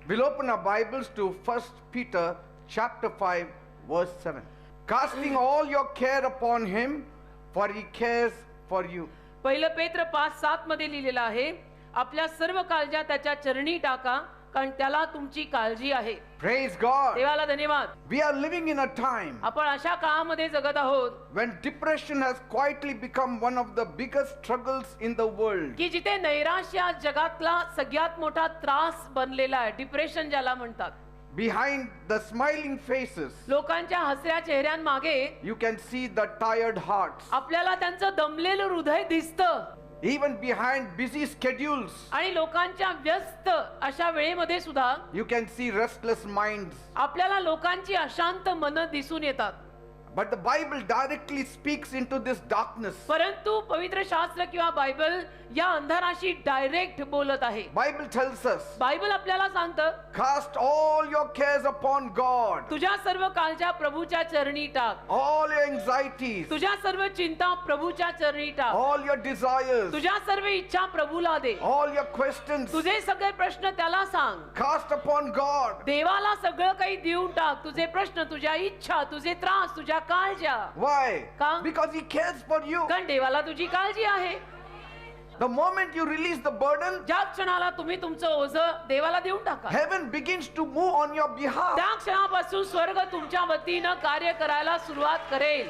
We'll open our Bibles to 1 Peter chapter 5 verse 7. Casting all your care upon him, for he cares for you. पहिलं पेत्र 5:7 मध्ये लिहिलेलं आहे, आपल्या सर्व काळज्या त्याच्या चरणी टाका, कारण त्याला तुमची काळजी आहे. Praise God. देवाला धन्यवाद. We are living in a time आपण अशा काळामध्ये जगत आहोत when depression has quietly become one of the biggest struggles in the world. की जिथे नैराश्य जगातला सगळ्यात मोठा त्रास बनलेला आहे. डिप्रेशन ज्याला म्हणतात. Behind the smiling faces, लोकांच्या हसऱ्या चेहऱ्यांमागे you can see the tired hearts. आपल्याला त्यांचं दमलेलं हृदय दिसतं. Even behind busy schedules, आणि लोकांच्या व्यस्त अशा वेळेमध्ये सुद्धा you can see restless minds. आपल्याला लोकांची अशांत मन दिसून येतात. But the Bible directly speaks into this darkness. परंतु पवित्र शास्त्र किंवा बायबल या अंधाराशी डायरेक्ट बोलत आहे. Bible tells us, बायबल आपल्याला सांगतं, cast all your cares upon God. तुझ्या सर्व काळज्या प्रभूच्या चरणी टाक. All your anxieties, तुझ्या सर्व चिंता प्रभूच्या चरणी टाक. all your desires, तुझ्या सर्व इच्छा प्रभूला दे. all your questions, तुझे सगळे प्रश्न त्याला सांग. cast upon God. देवाला सगळं काही देऊन टाक. तुझे प्रश्न, तुझ्या इच्छा, तुझे त्रास, तुझ्या काळज्या. Why? का? Because he cares for you. कारण देवाला तुझी काळजी आहे. The moment you release the burden, ज्या क्षणाला तुम्ही तुमचं ओझं देवाला देऊन टाका, heaven begins to move on your behalf. त्या क्षणापासून स्वर्ग तुमच्या वतीनं कार्य करायला सुरुवात करेल.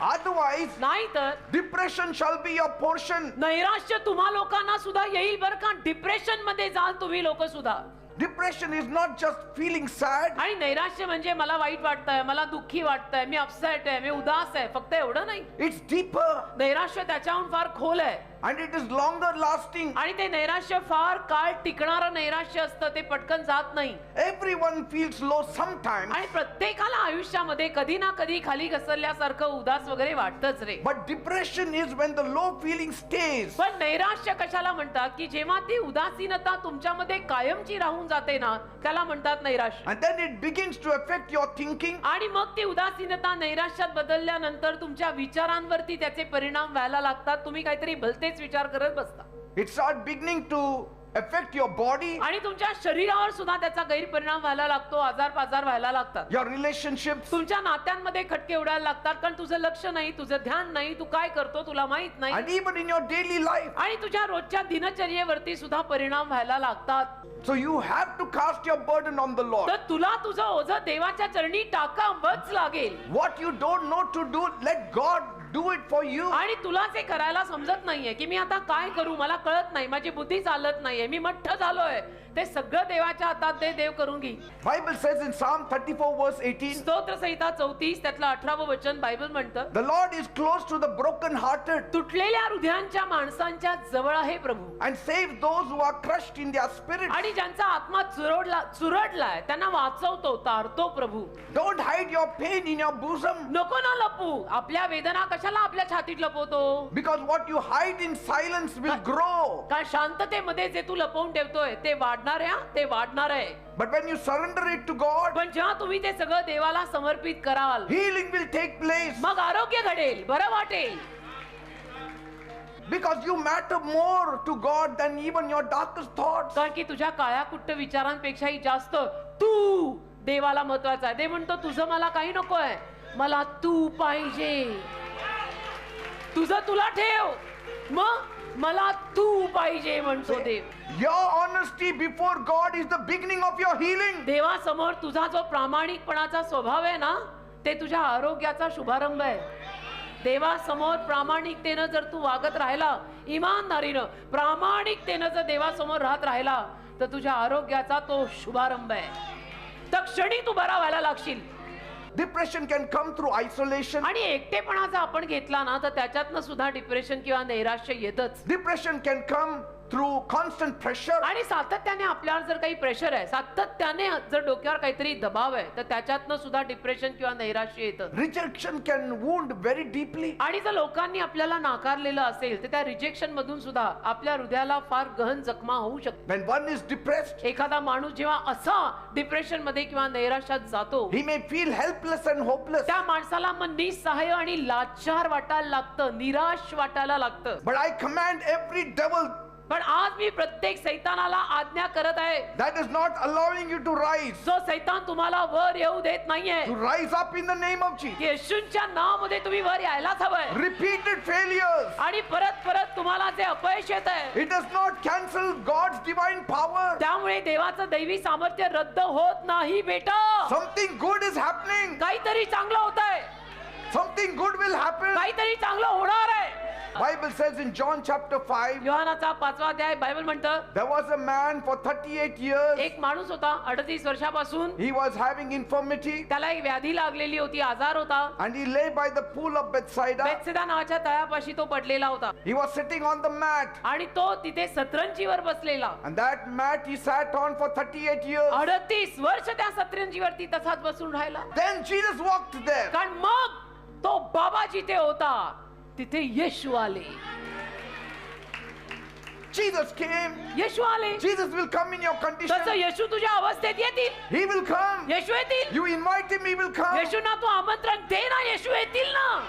Otherwise, नाहीतर depression shall be your portion. नैराश्य तुम्हा लोकांना सुद्धा येईल बरं का. डिप्रेशन मध्ये जाल तुम्ही लोक सुद्धा. Depression is not just feeling sad. आणि नैराश्य म्हणजे मला वाईट वाटतंय, मला दुःखी वाटतंय, मी अपसेट आहे, मी उदास आहे, फक्त एवढं नाही. It's deeper नैराश्य त्याच्याहून फार खोल आहे. and it is longer lasting. आणि ते नैराश्य फार काळ टिकणारं नैराश्य असतं. ते पटकन जात नाही. Everyone feels low sometimes. आणि प्रत्येकाला आयुष्यामध्ये कधी ना कधी खाली घसरल्यासारखं उदास वगैरे वाटतच रे. But depression is when the low feeling stays. पण नैराश्य कशाला म्हणतात, की जेव्हा ती उदासीनता तुमच्यामध्ये कायमची राहून जाते ना, त्याला म्हणतात नैराश्य. And then it begins to affect your thinking. आणि मग ती उदासीनता नैराश्यात बदलल्यानंतर तुमच्या विचारांवरती त्याचे परिणाम व्हायला लागतात. तुम्ही काहीतरी भलतेच विचार करत बसता. It starts beginning to affect your body, आणि तुमच्या शरीरावर सुद्धा त्याचा गैरपरिणाम व्हायला लागतो. आजार पाजार व्हायला लागतात. your relationships, तुमच्या नात्यांमध्ये खटके उडायला लागतात. कारण तुझं लक्ष नाही, तुझं ध्यान नाही, तू काय करतो तुला माहित नाही. and even in your daily life. आणि तुझ्या रोजच्या दिनचर्येवरती सुद्धा परिणाम व्हायला लागतात. So you have to cast your burden on the Lord. तर तुला तुझं ओझं देवाच्या चरणी टाकावंच लागेल. What you don't know to do, let God do it for you. आणि तुला ते करायला समजत नाहीये की मी आता काय करू, मला कळत नाही, माझी बुद्धी चालत नाहीये, मी मठ्ठ झालोय. ते सगळं देवाच्या हातात दे, देव करून घे. Bible says in Psalm 34 verse 18, स्तोत्र संहिता 34 त्यातलं 18वं वचन बायबल म्हणतं, the Lord is close to the broken hearted तुटलेल्या हृदयांच्या माणसांच्या जवळ आहे प्रभू. and saves those who are crushed in their spirit. आणि ज्यांचा आत्मा चुरडलाय त्यांना वाचवतो, तारतो प्रभू. Don't hide your pain in your bosom, नको ना लपू. आपल्या वेदना कशाला आपल्या छातीत लपवतो. because what you hide in silence will grow. कारण शांततेमध्ये जे तू लपवून ठेवतोय ते वाढणार आहे. But when you surrender it to God, पण जेव्हा तुम्ही ते सगळं देवाला समर्पित कराल, healing will take place, मग आरोग्य घडेल, बरं वाटेल. because you matter more to God than even your darkest thoughts. कारण की तुझ्या काळ्या कुट्ट विचारांपेक्षाही जास्त तू देवाला महत्वाचा आहे. देव म्हणतो तुझं मला काही नकोय, मला तू पाहिजे. तुझं तुला ठेव, मग मला तू पाहिजे म्हणतो देव. Your honesty before God is the beginning of your healing. देवासमोर तुझा जो प्रामाणिकपणाचा स्वभाव आहे ना, ते तुझ्या आरोग्याचा शुभारंभ आहे. देवासमोर प्रामाणिकतेनं जर तू वागत राहिला, इमानदारीनं प्रामाणिकतेनं जर देवासमोर राहत राहिला, तर तुझ्या आरोग्याचा तो शुभारंभ आहे. तर क्षणी तू बरा व्हायला लागशील. Depression can come through isolation. आणि एकटेपणा जर आपण घेतला ना, तर त्याच्यातनं सुद्धा डिप्रेशन किंवा नैराश्य येतच. Depression can come through constant pressure. आणि सातत्याने आपल्यावर जर काही प्रेशर आहे, सातत्याने जर डोक्यावर काहीतरी दबाव आहे, तर त्याच्यातनं सुद्धा डिप्रेशन किंवा नैराश्य येतं. Rejection can wound very deeply. आणि जर लोकांनी आपल्याला नाकारलेलं असेल, तर त्या रिजेक्शन मधून सुद्धा आपल्या हृदयाला फार गहन जखमा होऊ शकते. When one is depressed, एखादा माणूस जेव्हा असा डिप्रेशन मध्ये किंवा नैराश्यात जातो, he may feel helpless and hopeless. त्या माणसाला मग निसहाय्य आणि लाचार वाटायला लागतं, निराश वाटायला लागतं. But I command every devil पण आज मी प्रत्येक सैतानाला आज्ञा करत आहे, that is not allowing you to rise, जो सैतान तुम्हाला वर येऊ देत नाहीये, to rise up in the name of Jesus. येशूंच्या नावामध्ये तुम्ही वर यायलाच हवंय. Repeated failures, आणि परत परत तुम्हाला जे अपयश येत आहे, it does not cancel God's divine power. त्यामुळे देवाचं दैवी सामर्थ्य रद्द होत नाही बेटा. Something good is happening. काहीतरी चांगलं होत आहे, Something good will happen. काहीतरी चांगलं होणार आहे. Bible says in John chapter 5, योहानाचा 5वा अध्याय बायबल म्हणतं, there was a man for 38 years. एक माणूस होता 38 वर्षापासून, He was having infirmity त्याला एक व्याधी लागलेली होती, आजार होता. and he lay by the pool of Bethsaida. बेत्सेदा नावाच्या तळ्यापाशी तो पडलेला होता He was sitting on the mat, आणि तो तिथे सतरंजीवर बसलेला. and that mat he sat on for 38 years. 38 वर्ष त्या सतरंजीवरती तसाच बसून राहिला. Then Jesus walked there. कारण मग तो बाबा जिथे होता तिथे येशू आले. Jesus came. येशू आले. Jesus will come in your तसं condition. येशू तुझ्या अवस्थेत येतील. He will come. येशू येतील. You invite him, he will come. येशूंना तू आमंत्रण दे ना, येशू येतील ना.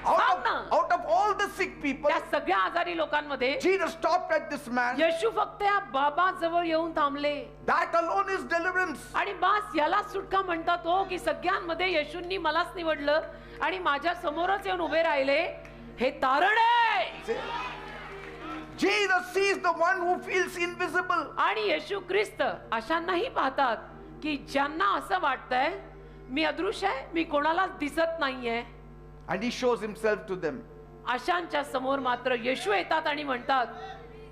Out of all the sick people, त्या सगळ्या आजारी लोकांमध्ये Jesus stopped at this man. येशू फक्त या बाबा जवळ येऊन थांबले. That alone is deliverance. आणि बास याला सुटका म्हणतात हो, की सगळ्यांमध्ये येशूंनी मलाच निवडलं आणि माझ्या समोरच येऊन उभे राहिले. हे तारण आहे. Jesus sees the one who feels invisible. आणि येशू ख्रिस्त अशांनाही पाहतात की ज्यांना असं वाटतंय मी अदृश्य आहे, मी कोणालाच दिसत नाहीये. And he shows himself to them. अशांच्या समोर मात्र येशू येतात आणि म्हणतात,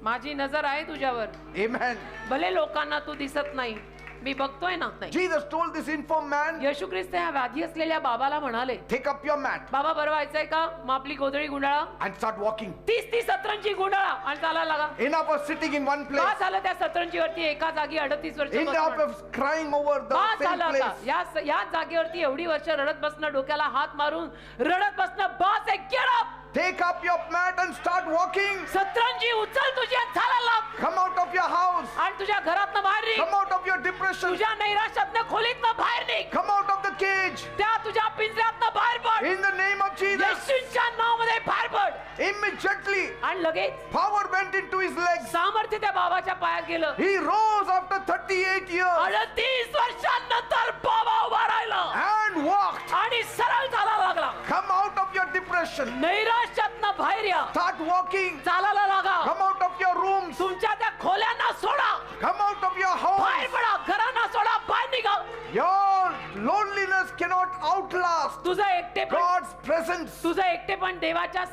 माझी नजर आहे तुझ्यावर, Amen. भले लोकांना तू दिसत नाही, मी बघतोय ना. नाही. Jesus told this infirm man, येशू ख्रिस्त या व्याधी असलेल्या बाबाला म्हणाले, take up your mat बाबा बरं व्हायचंय का, मग आपली गोधडी गुंडाळा. and start walking. 30 सतरंजी गुंडाळा आणि चालायला लागा. Enough of sitting in one का place. झालं त्या सतरंजीवरती एका जागी 38 वर्ष Enough बसणं? of crying over the का same झालं आता? place. या जागेवरती एवढी वर्ष रडत बसणं, डोक्याला हात मारून रडत बसणं, बास आहे. Get up! Take up your mat and start walking. सतरंजी उचल तुझी आणि चालायला लाग. Come out of your house. आणि तुझ्या घरातनं बाहेर निघ. Come out of your depression. तुझ्या नैराश्यातनं खोलीतनं बाहेर निघ. Come out of the cage. त्या तुझ्या पिंजऱ्यातनं बाहेर पड. In the name of Jesus. येशूंच्या नावामध्ये बाहेर पड. Immediately, आणि लगेच power went into his legs. सामर्थ्य त्या बाबाच्या पायात गेलं. He rose after 38 years 38 वर्षांनंतर बाबा उभा राहिला and walked. आणि सरळ चालायला लागला. Come out of your depression. नैराश्यातनं बाहेर या. Start walking. चालायला लागा. Come out of your rooms. तुमच्या त्या खोल्यांना सोडा. Come out of your बाहेर house. पडा. घरांना सोडा. बाहेर निघा. Your loneliness cannot outlast तुझं एकटेपण, God's presence. तुझं एकटेपण देवाच्या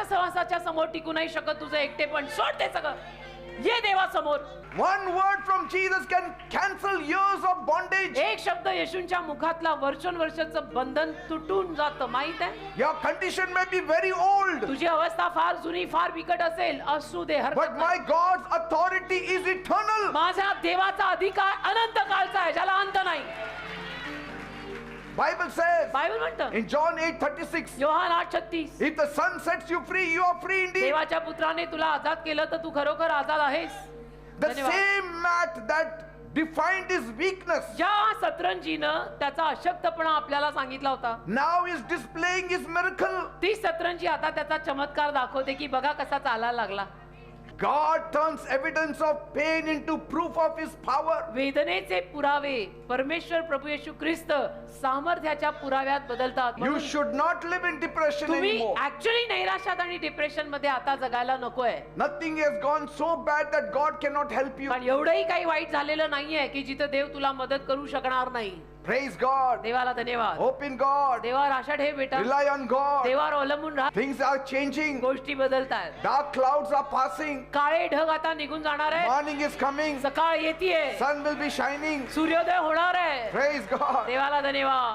सहवासाच्या समोर टिकू नाही शकत. तुझं एकटेपण सोड ते सगळं. ये देवासमोर. One word from Jesus can cancel years of bondage. एक शब्द येशूंच्या मुखातला वर्षांचं बंधन तुटून जातं. माहित आहे? Your condition may be very old, तुझी अवस्था फार जुनी, फार बिकट असेल, असू दे, हरकत but my नाही. God's authority is eternal. माझ्या देवाचा अधिकार अनंत काळचा आहे, ज्याला अंत नाही. Bible says बायबल म्हणतं in John 8:36, योहान 8:36, if the Son sets you free, you are free indeed. देवाच्या पुत्राने तुला आजाद केलं तर तू खरोखर आजाद आहेस. The धन्यवाद. same mat that defined his weakness ज्या सतरंजीनं त्याचा अशक्तपणा आपल्याला सांगितला होता, now is displaying his miracle. ती सतरंजी आता त्याचा चमत्कार दाखवते की बघा कसा चालायला लागला. God turns evidence of pain into proof of his power. वेदनेचे पुरावे परमेश्वर प्रभू येशू ख्रिस्त सामर्थ्याच्या पुराव्यात बदलतात. You म्हणून should not live in depression तुम्ही anymore. ऍक्च्युअली नैराश्यात आणि डिप्रेशन मध्ये आता जगायला नकोय. Nothing has gone so bad that God cannot help you. कारण एवढंही काही वाईट झालेलं नाहीये की जिथं देव तुला मदत करू शकणार नाही. Praise God. देवाला धन्यवाद. Hope in God. देवावर आशा ठेव बेटा. Rely on God. देवावर अवलंबून राहा. Things are changing. गोष्टी बदलतात. Dark clouds are passing. काळे ढग आता निघून जाणार आहे. Morning is coming. सकाळ येतीये. Sun will be shining. सूर्योदय होणार आहे. Praise God. देवाला धन्यवाद.